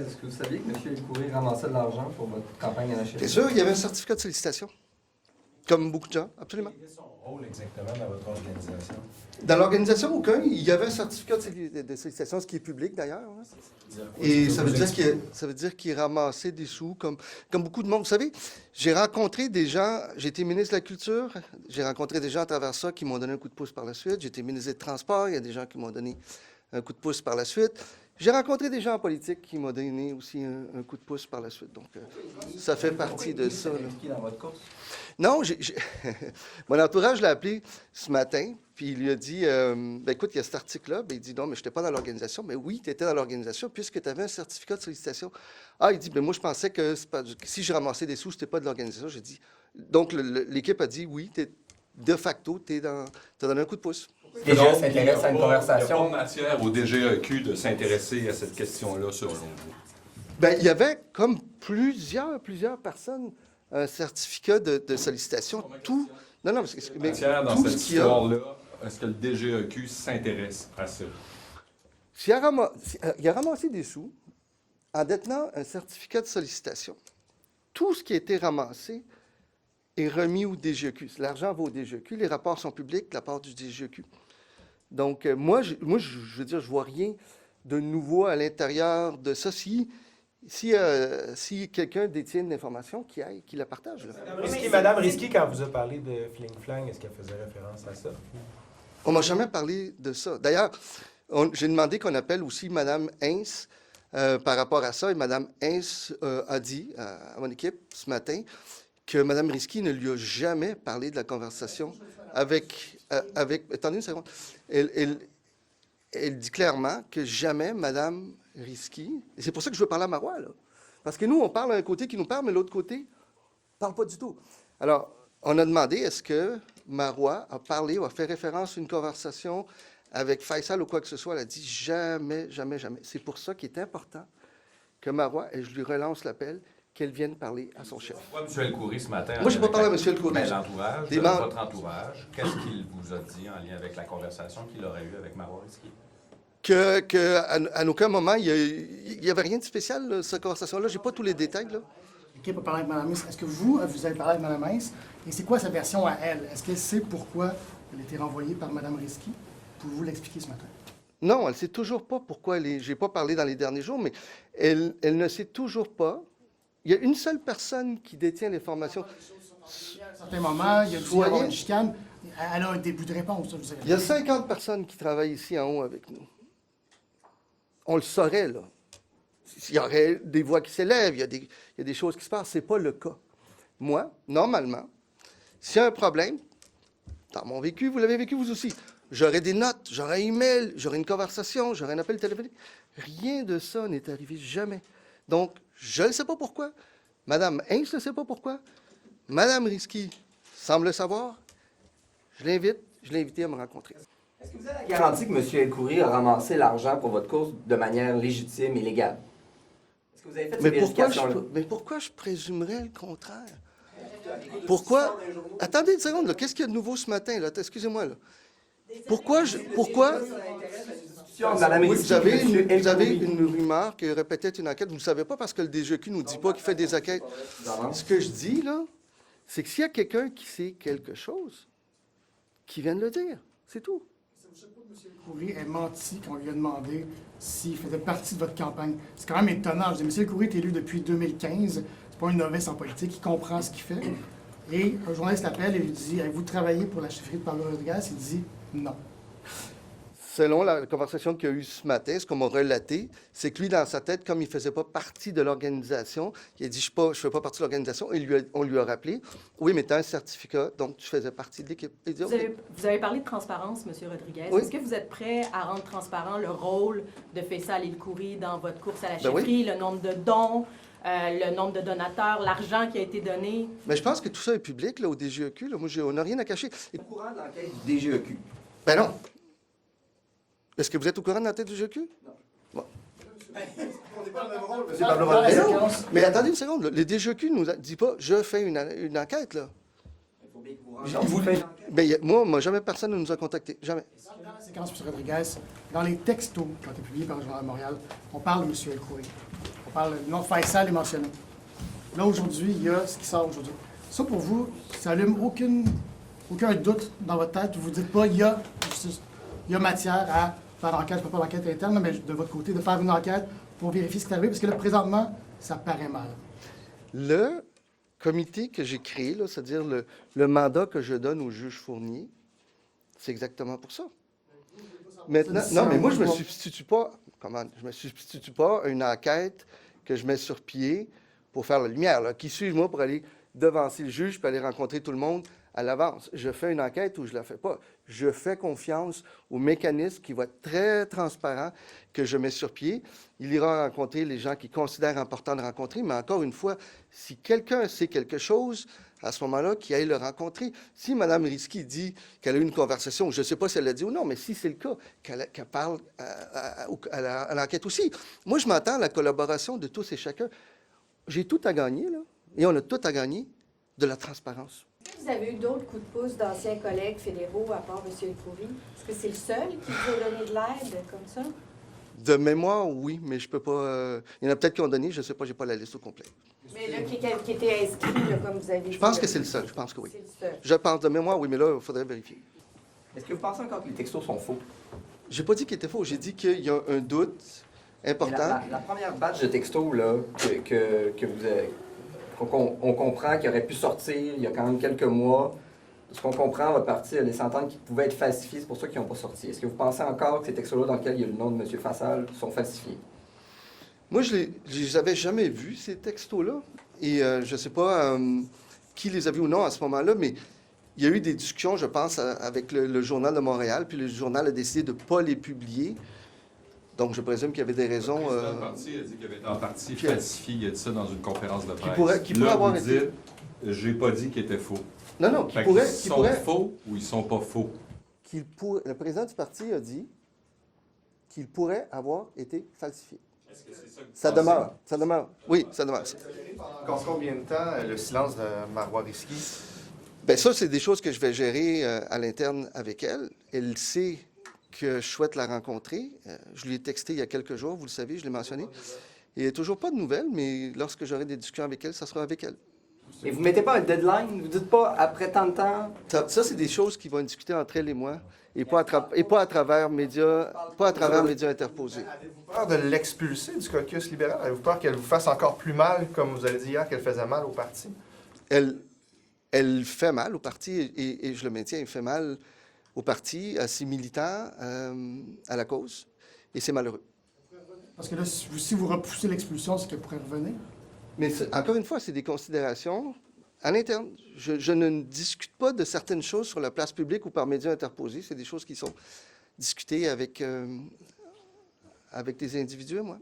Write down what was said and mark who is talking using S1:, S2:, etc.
S1: est-ce que vous saviez que M. El-Khoury ramassait de l'argent pour votre campagne à la chefferie?
S2: Bien sûr, il y avait un certificat de sollicitation. Comme beaucoup de gens, absolument.
S3: Quel est son rôle exactement dans votre organisation?
S2: Dans l'organisation, aucun, il y avait un certificat de sollicitation, ce qui est public d'ailleurs. Hein. Et ça veut dire qu'il ramassait des sous, comme beaucoup de monde. Vous savez, j'ai rencontré des gens, j'ai été ministre de la Culture, j'ai rencontré des gens à travers ça qui m'ont donné un coup de pouce par la suite. J'ai été ministre des Transports, il y a des gens qui m'ont donné un coup de pouce par la suite. J'ai rencontré des gens en politique qui m'ont donné aussi un coup de pouce par la suite. Donc, ça fait partie de ça.
S1: Dans votre course?
S2: Non, mon entourage l'a appelé ce matin, puis il lui a dit ben écoute, il y a cet article-là. Ben, il dit non, mais je n'étais pas dans l'organisation. Mais oui, tu étais dans l'organisation puisque tu avais un certificat de sollicitation. Ah, il dit ben moi, je pensais que si je ramassais des sous, ce n'était pas de l'organisation. J'ai dit donc, l'équipe a dit oui, de facto, tu as donné un coup de pouce.
S1: Les gens s'intéressent à une conversation.
S4: Il n'y a pas de matière au DGEQ de s'intéresser à cette question-là, selon vous?
S2: Bien, il y avait comme plusieurs personnes un certificat de sollicitation. Tout. Non, non, mais
S4: Matière dans
S2: tout
S4: cette
S2: ce qu'il y a.
S4: histoire-là, est-ce que le DGEQ s'intéresse à ça?
S2: Il a ramassé des sous en détenant un certificat de sollicitation. Tout ce qui a été ramassé est remis au DGEQ. L'argent va au DGEQ. Les rapports sont publics de la part du DGEQ. Donc, moi, je veux dire, je vois rien de nouveau à l'intérieur de ça. Si quelqu'un détient de l'information, qui la partage.
S3: Madame Risky, quand vous a parlé de fling-flang, est-ce qu'elle faisait référence à ça?
S2: On m'a jamais parlé de ça. D'ailleurs, j'ai demandé qu'on appelle aussi Mme Hintz par rapport à ça. Et Mme Hintz a dit à mon équipe ce matin que Mme Risky ne lui a jamais parlé de la conversation avec attendez une seconde. Elle dit clairement que jamais Mme Risky, et c'est pour ça que je veux parler à Marois, là. Parce que nous, on parle à un côté qui nous parle, mais l'autre côté ne parle pas du tout. Alors, on a demandé, est-ce que Marois a parlé ou a fait référence à une conversation avec Faisal ou quoi que ce soit? Elle a dit jamais, jamais, jamais. C'est pour ça qu'il est important que Marois, et je lui relance l'appel, qu'elle vienne parler à son chef.
S4: Pourquoi M. El-Khoury ce matin?
S2: Moi, je n'ai pas parlé à M. El-Khoury.
S4: Mais l'entourage, votre entourage, qu'est-ce qu'il vous a dit en lien avec la conversation qu'il aurait eue avec Marois Risky?
S2: À aucun moment, il n'y avait rien de spécial, là, cette conversation-là. Je n'ai pas tous les détails, là.
S5: L'équipe a parlé avec Mme Hintz. Est-ce que vous avez parlé avec Mme Hintz? Et c'est quoi sa version à elle? Est-ce qu'elle sait pourquoi elle a été renvoyée par Mme Risky? Pouvez-vous l'expliquer ce matin?
S2: Non, elle ne sait toujours pas pourquoi je n'ai pas parlé dans les derniers jours, mais elle ne sait toujours pas. Il y a une seule personne qui détient l'information.
S5: À un certain moment, il y a dû y avoir une chicane. Elle a un début de réponse.
S2: Il y a 50 personnes qui travaillent ici en haut avec nous. On le saurait, là. Il y aurait des voix qui s'élèvent, il y a des choses qui se passent. Ce n'est pas le cas. Moi, normalement, s'il y a un problème, dans mon vécu, vous l'avez vécu vous aussi, j'aurais des notes, j'aurais un email, j'aurais une conversation, j'aurais un appel téléphonique. Rien de ça n'est arrivé, jamais. Donc, je ne sais pas pourquoi. Mme Hintz ne sait pas pourquoi. Mme Risky semble le savoir. Je l'ai invité à me rencontrer.
S1: Est-ce que vous avez la garantie que M. El-Khoury a ramassé l'argent pour votre course de manière légitime et légale? Est-ce que vous avez fait ces vérifications-là?
S2: Mais pourquoi je présumerais le contraire? Pourquoi? Attendez une seconde, là. Qu'est-ce qu'il y a de nouveau ce matin, là? Excusez-moi, là. Pourquoi? Vous avez une rumeur qui aurait peut-être une enquête. Vous ne savez pas parce que le DGEQ ne nous dit pas qu'il fait des enquêtes. Ce que je dis, là, c'est que s'il y a quelqu'un qui sait quelque chose, qui vienne le dire. C'est tout.
S5: Je ne sais pas que M. El-Khoury ait menti quand on lui a demandé s'il faisait partie de votre campagne. C'est quand même étonnant. Je dis, M. El-Khoury est élu depuis 2015. C'est pas une novice en politique. Il comprend ce qu'il fait. Et un journaliste l'appelle et lui dit, avez-vous travaillé pour la chefferie de Pablo Rodriguez? Il dit non.
S2: Selon la conversation qu'il y a eue ce matin, ce qu'on m'a relaté, c'est que lui, dans sa tête, comme il ne faisait pas partie de l'organisation, il a dit, je ne fais pas partie de l'organisation. Et on lui a rappelé, oui, mais tu as un certificat, donc tu faisais partie de l'équipe.
S6: Vous avez parlé de transparence, M. Rodriguez. Oui. Est-ce que vous êtes prêt à rendre transparent le rôle de Faisal El-Khoury dans votre course à la chefferie, le nombre de dons, le nombre de donateurs, l'argent qui a été donné?
S2: Mais je pense que tout ça est public, là, au DGEQ. Là. Moi, on n'a rien à cacher.
S1: Au courant de l'enquête du DGEQ?
S2: Ben non. Est-ce que vous êtes au courant de la tête du DGEQ? Non. Bon.
S1: On n'est pas le même rôle, M. Pablo Rodriguez.
S2: Mais attendez une seconde. Là. Le DGEQ ne nous dit pas « je fais une enquête ». Là.
S1: Il faut bien que vous rendiez.
S2: Ben, moi, jamais personne ne nous a contactés. Jamais.
S5: Dans la séquence, M. Rodriguez, dans les textos qui ont été publiés par le Journal de Montréal, on parle de M. El-Khoury. On On parle du nom de Faisal est mentionné. Là, aujourd'hui, il y a ce qui sort aujourd'hui. Ça, pour vous, ça allume aucun doute dans votre tête. Vous ne dites pas, il y a matière à faire l'enquête, je ne peux pas l'enquête interne, mais de votre côté, de faire une enquête pour vérifier ce qui est arrivé, parce que là, présentement, ça paraît mal.
S2: Le comité que j'ai créé, là, c'est-à-dire le mandat que je donne au juge Fournier, c'est exactement pour ça. Maintenant, non, mais moi, je ne me substitue pas, je me substitue pas à une enquête que je mets sur pied pour faire la lumière, là, qui suivent-moi pour aller devancer le juge puis aller rencontrer tout le monde à l'avance. Je fais une enquête ou je ne la fais pas. Je fais confiance au mécanisme qui va être très transparent que je mets sur pied. Il ira rencontrer les gens qu'il considère important de rencontrer, mais encore une fois, si quelqu'un sait quelque chose, à ce moment-là, qu'il aille le rencontrer. Si Mme Risky dit qu'elle a eu une conversation, je ne sais pas si elle l'a dit ou non, mais si c'est le cas, qu'elle parle à l'enquête aussi. Moi, je m'attends à la collaboration de tous et chacun. J'ai tout à gagner, là, et on a tout à gagner de la transparence.
S7: Est-ce que vous avez eu d'autres coups de pouce d'anciens collègues fédéraux à part M. El-Khoury? Est-ce que c'est le seul qui vous a donné de l'aide comme ça?
S2: De mémoire, oui, mais je peux pas... il y en a peut-être qui ont donné, je ne sais pas, je n'ai pas la liste au complet.
S7: Mais là, qui était inscrit, là, comme vous avez dit.
S2: Je pense que c'est le seul, je pense que oui.
S7: C'est le seul.
S2: Je pense de mémoire, oui, mais là, il faudrait vérifier.
S1: Est-ce que vous pensez encore que les textos sont faux?
S2: J'ai pas dit qu'il était faux, j'ai dit qu'il y a un doute important.
S1: La première batch de textos là, que vous avez, qu'on comprend qu'il aurait pu sortir il y a quand même quelques mois, ce qu'on comprend, votre parti a laissé entendre qu'ils pouvaient être falsifiés, c'est pour ça qu'ils n'ont pas sorti. Est-ce que vous pensez encore que ces textos-là dans lesquels il y a le nom de M. Fassal sont falsifiés?
S2: Moi, je ne les avais jamais vus, ces textos-là. Et je ne sais pas qui les a vus ou non à ce moment-là, mais il y a eu des discussions, je pense, avec le Journal de Montréal, puis le journal a décidé de ne pas les publier. Donc, je présume qu'il y avait des raisons...
S4: Le président du parti a dit qu'il avait été en partie falsifié. Il a dit ça dans une conférence de presse.
S2: Qui pourrait avoir été...
S4: J'ai pas dit qu'il était faux.
S2: Non, qui
S4: pourrait...
S2: pourrait...
S4: Ils sont faux ou ils sont pas faux?
S2: Le président du parti a dit qu'il pourrait avoir été falsifié.
S4: Est-ce que c'est ça que vous
S2: Ça
S4: pensez?
S2: demeure. Ça demeure. Oui, ça demeure.
S8: Combien de temps le silence de Marois Risky?
S2: Bien, ça, c'est des choses que je vais gérer à l'interne avec elle. Elle sait que je souhaite la rencontrer. Je lui ai texté il y a quelques jours, vous le savez, je l'ai mentionné. Il n'y a toujours pas de nouvelles, mais lorsque j'aurai des discussions avec elle, ça sera avec elle.
S1: Et vous ne mettez pas un deadline? Vous ne dites pas après tant de temps?
S2: Ça c'est des choses qui vont être discutées entre elle et moi, et pas à travers médias interposés.
S8: Avez-vous peur de l'expulser du caucus libéral? Avez-vous peur qu'elle vous fasse encore plus mal, comme vous avez dit hier, qu'elle faisait mal au parti?
S2: Elle fait mal au parti, et je le maintiens, elle fait mal au parti, à ses militants, à la cause, et c'est malheureux.
S5: Parce que là, si vous repoussez l'expulsion, c'est qu'elle pourrait revenir.
S2: Mais encore une fois, c'est des considérations à l'interne. Je ne discute pas de certaines choses sur la place publique ou par médias interposés. C'est des choses qui sont discutées avec des individus, moi.